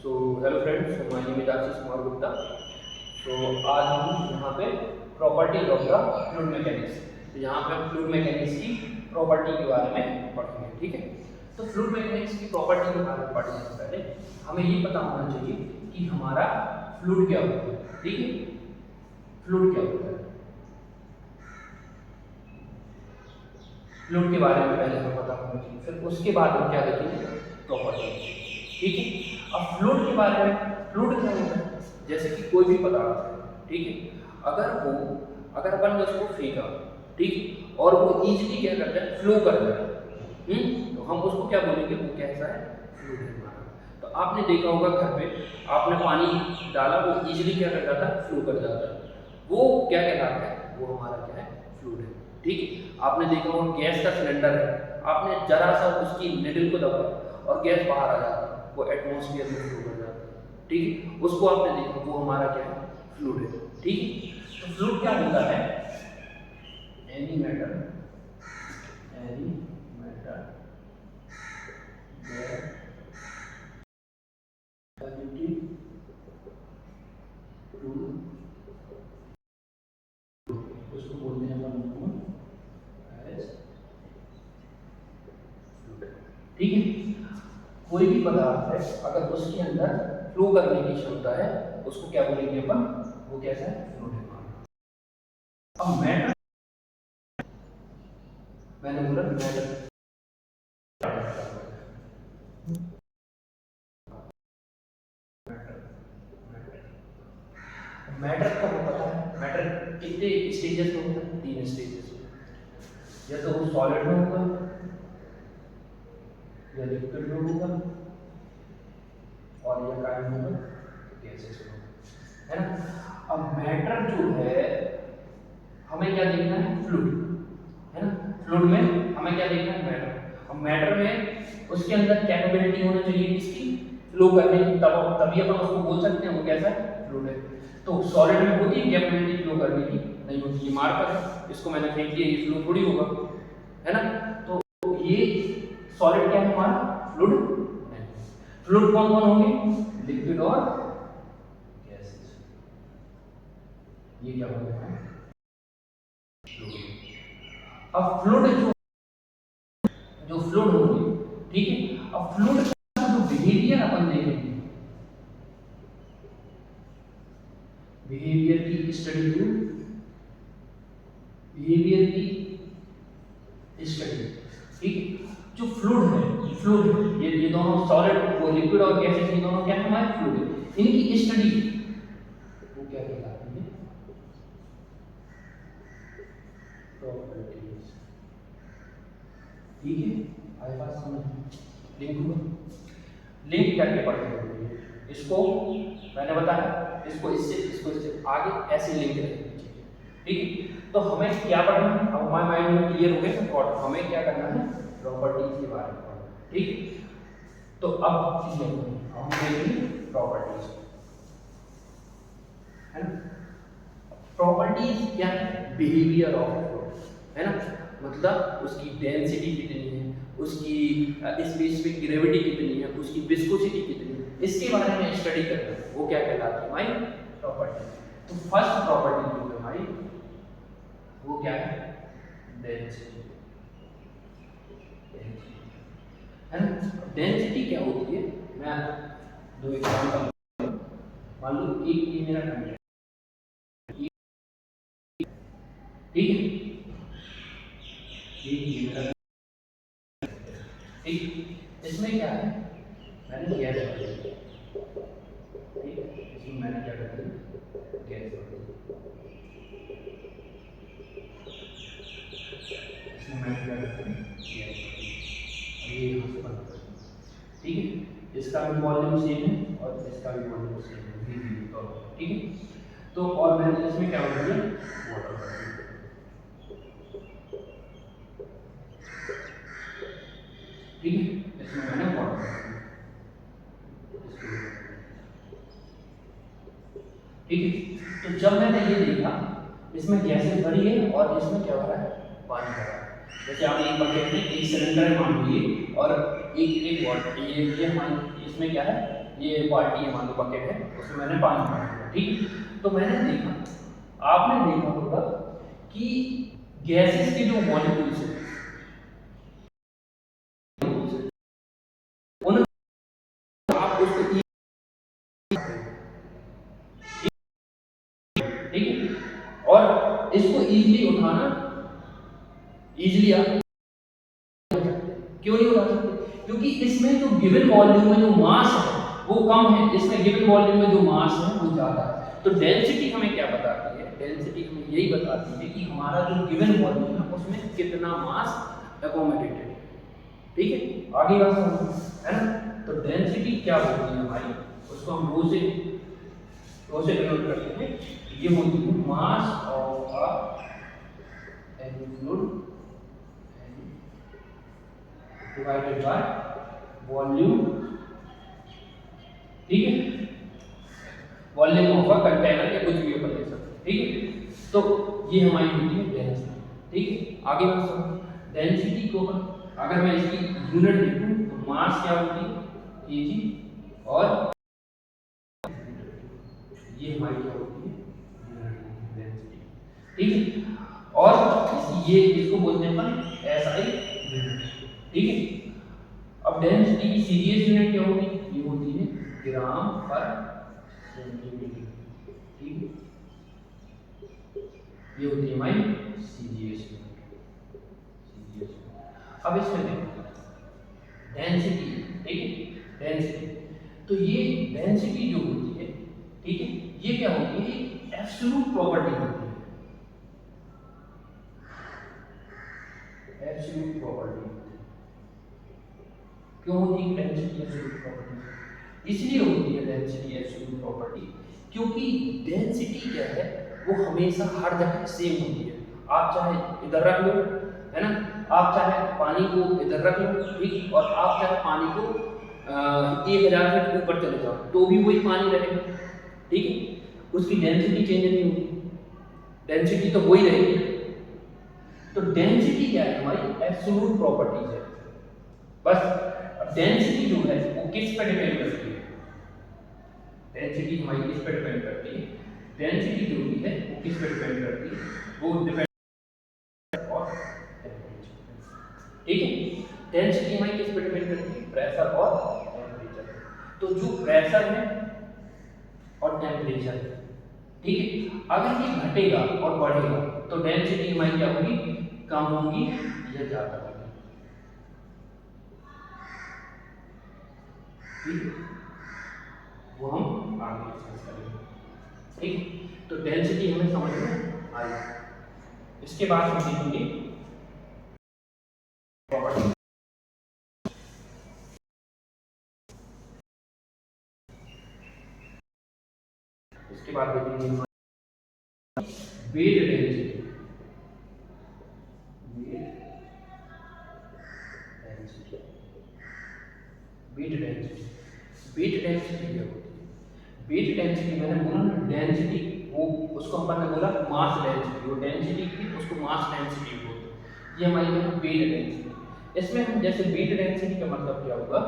So hello friends, my name is Ashish Kumar Gupta. So आज हम यहाँ पे properties of the fluid mechanics, तो यहाँ पे हम फ्लूइड मैकेनिक्स की प्रॉपर्टी के बारे में पढ़ेंगे। ठीक है, तो फ्लूइड मैकेनिक्स की प्रॉपर्टी के बारे में पढ़ने से पहले हमें ये पता होना चाहिए कि हमारा फ्लूइड क्या होता है। ठीक है, फ्लूइड क्या होता है, फ्लूइड के बारे में पहले हमें पता होना चाहिए, फिर उसके बाद हम क्या देखेंगे, प्रॉपर्टी। ठीक है, अब फ्लूइड के बारे में, फ्लूइड क्या होता है, जैसे कि कोई भी पदार्थ है, ठीक है, अगर अपन ने उसको फेंका, ठीक, और वो इजीली क्या करता है, फ्लो करता है, तो हम उसको क्या बोलेंगे, वो कैसा है, फ्लूइड है हमारा। तो आपने देखा होगा घर पे आपने पानी डाला, वो इजीली क्या कर जाता है, फ्लो कर जाता है, वो क्या कहलाता है, वो हमारा क्या है, फ्लूइड है। ठीक है, आपने देखा होगा गैस का सिलेंडर है, आपने जरा सा उसकी निडल को दबाया और गैस बाहर आ जाता है, वो एटमॉस्फेयर में फ्लो कर जाता है। ठीक है, उसको आपने देखा, वो हमारा क्या है, फ्लूइड है। ठीक है, तो फ्लूइड क्या होता है, एनी मैटर उसको बोलते हैं अपन एज फ्लूइड। ठीक है, कोई भी पदार्थ है अगर उसके अंदर फ्लो करने की क्षमता है, उसको क्या बोलेंगे अपन, वो कैसा है, फ्लूइड है। अब मैटर, मैंने बोला मैटर, मैटर का वो पता है, मैटर कितने स्टेजेस में होता है, 3 स्टेजेस में, या तो वो सॉलिड में होगा, या लिक्विड में होगा, और या काय में होगा, गैसेस में होगा, है ना। अब मैटर जो है, हमें क्या देखना है, फ्लूइड, है ना। फ्लूइड में हमें क्या देखना है, मैटर। अब मैटर में उसके अंदर कैपेबिलिटी होनी चाहिए किसकी, फ्लो करने की, तभी अपन उसको बोल सकते हैं वो कैसा है, फ्लूइड है। तो सॉलिड में होती है कैपेबिलिटी फ्लो करने की, नहीं होती, ये मार्कर है, इसको मैंने फेंक दिया, ये फ्लो थोड़ी होगा, है ना। तो ये सॉलिड क्या है हमारा, फ्लूइड नहीं। फ्लूइड कौन कौन होंगे, लिक्विड और गैसेस, ये क्या होगा फ्लूइड। अब फ्लूइड जो फ्लूइड होंगे, ठीक है, अब फ्लूइड का जो बिहेवियर अपन देखेंगे, बिहेवियर की स्टडी, बिहेवियर की स्टडी, ठीक है। जो फ्लूइड है, फ्लूइड ये दोनों सॉलिड, वो लिक्विड और गैसेस, ये दोनों क्या है हमारे, फ्लूइड है। इनकी स्टडी वो क्या कहलाती है, प्रॉपर्टीज। ठीक है, आए बात समझ, लिंक करके पढ़ेंगे इसको, मैंने बताया इसको इससे आगे ऐसे लिंक रहेंगे। ठीक है, तो हमें क्या पढ़ना है, अब हमारे माइंड में क्लियर हो गया थॉट, हमें क्या करना है, प्रॉपर्टीज के बारे में पढ़ना। ठीक, तो अब हम देखेंगे प्रॉपर्टीज, है ना। प्रॉपर्टीज क्या है, बिहेवियर ऑफ फ्लूइड, है ना, मतलब उसकी डेंसिटी कितनी है, उसकी स्पेसिफिक ग्रेविटी कितनी है, उसकी विस्कोसिटी कितनी है, इसके बारे में स्टडी करना है, वो क्या कहलाती है हमारी प्रॉपर्टी। तो फर्स्ट प्रॉपर्टी जो है हमारी, वो क्या है, डेंसिटी, है ना। डेंसिटी क्या होती है, मैं दो एग्जांपल, मान लो एक ये मेरा खंड है, ठीक है, ये मेरा, ठीक, इसमें क्या है, मैंने गैस भर दी, ठीक, इसमें मैंने क्या कर दिया, गैस भर दी, इसमें मैंने क्या कर दिया, गैस भर दी, ये यहाँ से बंद कर दिया। ठीक है, इसका भी वॉल्यूम सेम है और इसका भी वॉल्यूम सेम है, ठीक है। तो और मैंने इसमें क्या कर दिया, वाटर भर दिया, ठीक है, इसमें मैंने वाटर भर दिया, ठीक है। तो जब मैंने ये देखा, इसमें गैसेस भरी है और इसमें क्या भरा है, पानी भरा है। जैसे आप एक बकेट में एक सिलेंडर मान लीजिए और एक एक वाटर, ये हमारी इसमें क्या है, ये बाल्टी है, मान लो बकेट है, उसमें मैंने पानी भर दिया, ठीक है। तो मैंने देखा, आपने देखा होगा कि गैसेस के जो मॉलिक्यूल्स हैं उन आप उसको ठीक है, और इसको इजीली उठाना, इजीली आप क्यों नहीं उठा सकते? क्योंकि इसमें जो गिवन वॉल्यूम में जो मास है वो कम है, इसमें गिवन वॉल्यूम में जो मास है वो ज्यादा है। तो डेंसिटी हमें क्या बताती है? डेंसिटी हमें यही बताती है कि हमारा जो गिवन वॉल्यूम है उसमें कितना मास एकोमोडेटेड है, ठीक है। आगे बात समझो, है ना। तो डेंसिटी क्या होती है हमारी, उसको हम रो से डिनोट करते हैं। ये होती है mass of a fluid divided by volume, ठीक है, वॉल्यूम ऑफ अ कंटेनर या कुछ भी अपन ले सकते हैं, ठीक है। तो ये हमारी होती है डेंसिटी, ठीक है। आगे बात समझो, डेंसिटी को अगर मैं इसकी यूनिट लिखूं तो मास क्या होती है, केजी, और ये हमारी क्या होती है, डेंसिटी, ठीक है। और ये इसको बोलते हैं अपन एसआई यूनिट, ठीक है। अब डेंसिटी की सीरीज यूनिट क्या होगी, ये होती है ग्राम पर सेंटीमीटर, ठीक है। ये होती है हमारी सीजीएस यूनिट। अब इसमें देखो डेंसिटी, ठीक है, डेंसिटी, तो ये डेंसिटी जो होती है, ठीक है, ये क्या होती है, एब्सोल्यूट प्रॉपर्टी होती है, एब्सोल्यूट प्रॉपर्टी। क्यों होती है डेंसिटी एब्सोल्यूट प्रॉपर्टी? इसलिए होती है डेंसिटी एब्सोल्यूट प्रॉपर्टी क्योंकि डेंसिटी क्या है, वो हमेशा हर जगह सेम होती है। आप चाहे इधर रख लो, है ना, आप चाहे पानी को इधर रख लो, ठीक, और आप चाहे पानी को 1000 फीट ऊपर चले जाओ तो भी वही पानी रहेगा, ठीक है। उसकी डेंसिटी चेंज नहीं होगी, डेंसिटी तो वही रहेगी। तो डेंसिटी क्या है, हमारी एब्सोल्यूट प्रॉपर्टीज है बस। डेंसिटी जो है वो किस पर डिपेंड करती है, डेंसिटी हमारी किस पर डिपेंड करती है, डेंसिटी जो भी है वो किस पर डिपेंड करती है, वो डिपेंड और टेम्परेचर, ठीक है। डेंसिटी हमारी किस पर डिपेंड करती है, प्रेशर और टेम्परेचर। तो जो प्रेशर है और टेम्परेचर है, ठीक है, अगर ये घटेगा और बढ़ेगा तो डेंसिटी हमारी क्या होगी, कम होगी या ज्यादा होगी, ठीक है। वो हम आगे डिस्कस करेंगे, ठीक। तो डेंसिटी हमें समझ में आई। इसके बाद हम देखेंगे प्रॉपर्टी, इसके बाद देखेंगे weight density, weight density, weight density क्या होती है? वेट डेंसिटी मैंने बोला ना, डेंसिटी वो उसको अपन ने बोला मास डेंसिटी, वो डेंसिटी थी उसको मास डेंसिटी बोलते हैं। ये हमारी है वेट डेंसिटी। इसमें हम जैसे वेट डेंसिटी का मतलब क्या होगा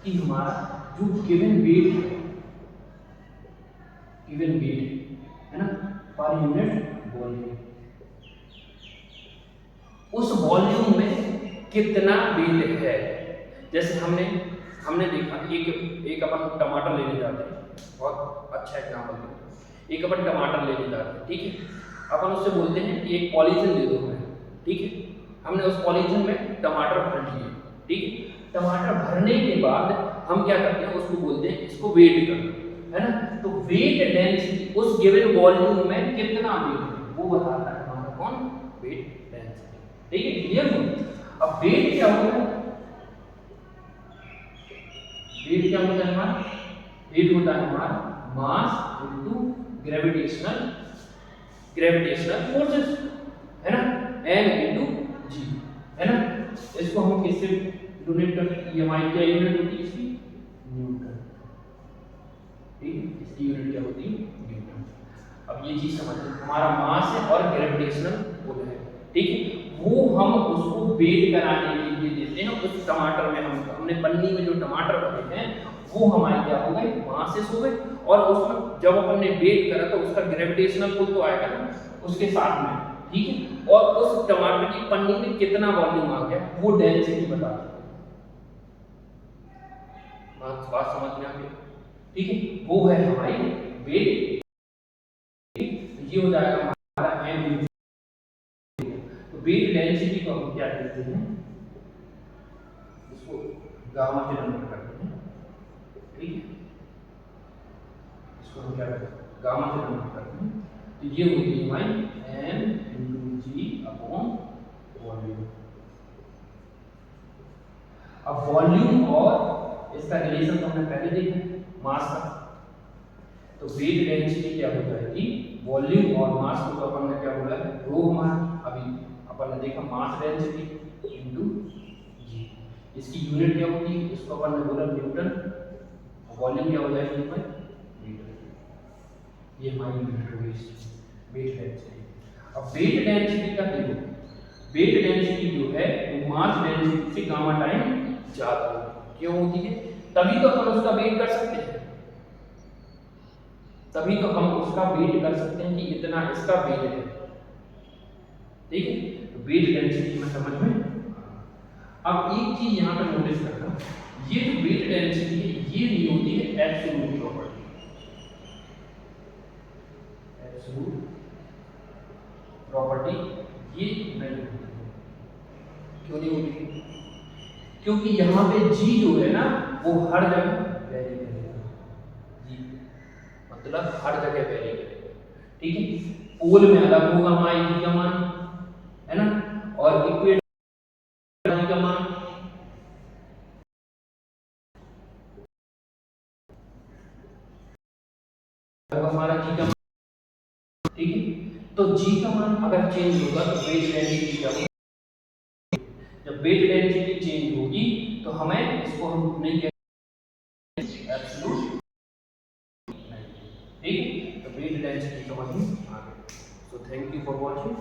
कि हमारा जो गिवन वेट है, गिवन वेट है ना, पर यूनिट वॉल्यूम, उस वॉल्यूम में कितना वेट है। जैसे हमने देखा एक अपन टमाटर लेने जाते हैं, बहुत अच्छा एग्जाम्पल देते हैं, एक अपन टमाटर लेने जाते हैं, ठीक है, अपन उससे बोलते हैं कि एक पॉलीथिन दे दो हमें, ठीक है। हमने उस पॉलीथिन में टमाटर भर लिए, ठीक है। टमाटर भरने के बाद हम क्या करते हैं, उसको बोलते हैं इसको वेट कर, है ना। तो वेट डेंसिटी उस गिवन वॉल्यूम में कितना वेट है वो बताता है हमारा कौन, वेट डेंसिटी, ठीक है, क्लियर हो। अब वेट क्या होता है, वेट क्या होता है हमारा, वेट होता है हमारा मास इनटू ग्रेविटेशनल फोर्सेस, है ना, m इनटू g, है ना। इसको हम किससे यूनिट करते हैं, ये हमारी क्या यूनिट होती है इसकी, न्यूटन, ठीक है, इसकी यूनिट क्या होती है, न्यूटन। अब ये चीज समझ लो, हमारा मास है और ग्रेविटेशनल पुल है, ठीक है, वो हम उसको वेट कराने के लिए देते हैं। उस टमाटर में हमने पन्नी में जो टमाटर भरे हैं वो हमारे क्या हो गए, मासेस हो गए। और उसमें जब अपन ने वेट करा तो उसका ग्रेविटेशनल पुल तो आएगा ना उसके साथ में, ठीक है। और उस टमाटर की पन्नी में कितना वॉल्यूम आ गया वो डेंसिटी बता दो। बात समझ में आ गई, ठीक है। वो है हमारी वेट, ये हो जाएगा हमारा एम। तो वेट डेंसिटी को हम क्या कहते हैं, इसको गामा से नंबर करते हैं, ठीक है। इसको हम क्या करते हैं, गामा से नंबर करते हैं। तो ये होती है हमारी एम इंटू जी अपॉन वॉल्यूम। अब वॉल्यूम और इसका रिलेशन तो हमने पहले देखा मास का। तो वेट डेंसिटी क्या हो जाएगी, वॉल्यूम और मास को तो अपन ने क्या बोला है, रो हमारा अभी अपन ने देखा मास डेंसिटी इनटू जी। इसकी यूनिट क्या होती है, इसको अपन ने बोला न्यूटन। वॉल्यूम क्या हो जाएगा मीटर। ये हमारी यूनिट हो गई वेट डेंसिटी। अब वेट डेंसिटी का देखो, वेट डेंसिटी जो है वो मास डेंसिटी से गामा टाइम ज्यादा होती है। क्यों होती है, तभी तो अपन उसका वेट कर सकते हैं, तभी तो हम उसका वेट कर सकते हैं कि इतना इसका वेट है, ठीक है। तो वेट डेंसिटी में समझ में। अब एक चीज यहां पर नोटिस करना, ये जो वेट डेंसिटी है ये नहीं होती है एब्सोल्यूट प्रॉपर्टी। एब्सोल्यूट प्रॉपर्टी ये नहीं होती। क्यों नहीं होती, क्योंकि यहाँ पे जी जो है ना वो हर जगह वेरी करेगा, जी मतलब हर जगह वेरी करेगा, ठीक है। पोल में अलग होगा हमारी जी का मान, है ना, और इक्वेटर जी का मान हमारा जी का मान, ठीक है। तो जी का मान अगर चेंज होगा तो वेट डेंसिटी क्या होगी, जब वेट डेंसिटी चेंज होगी तो हमें इसको हम नहीं कहते एब्सोल्यूट, ठीक है। तो वेट डेंसिटी समझ में आ गई। So thank you for watching.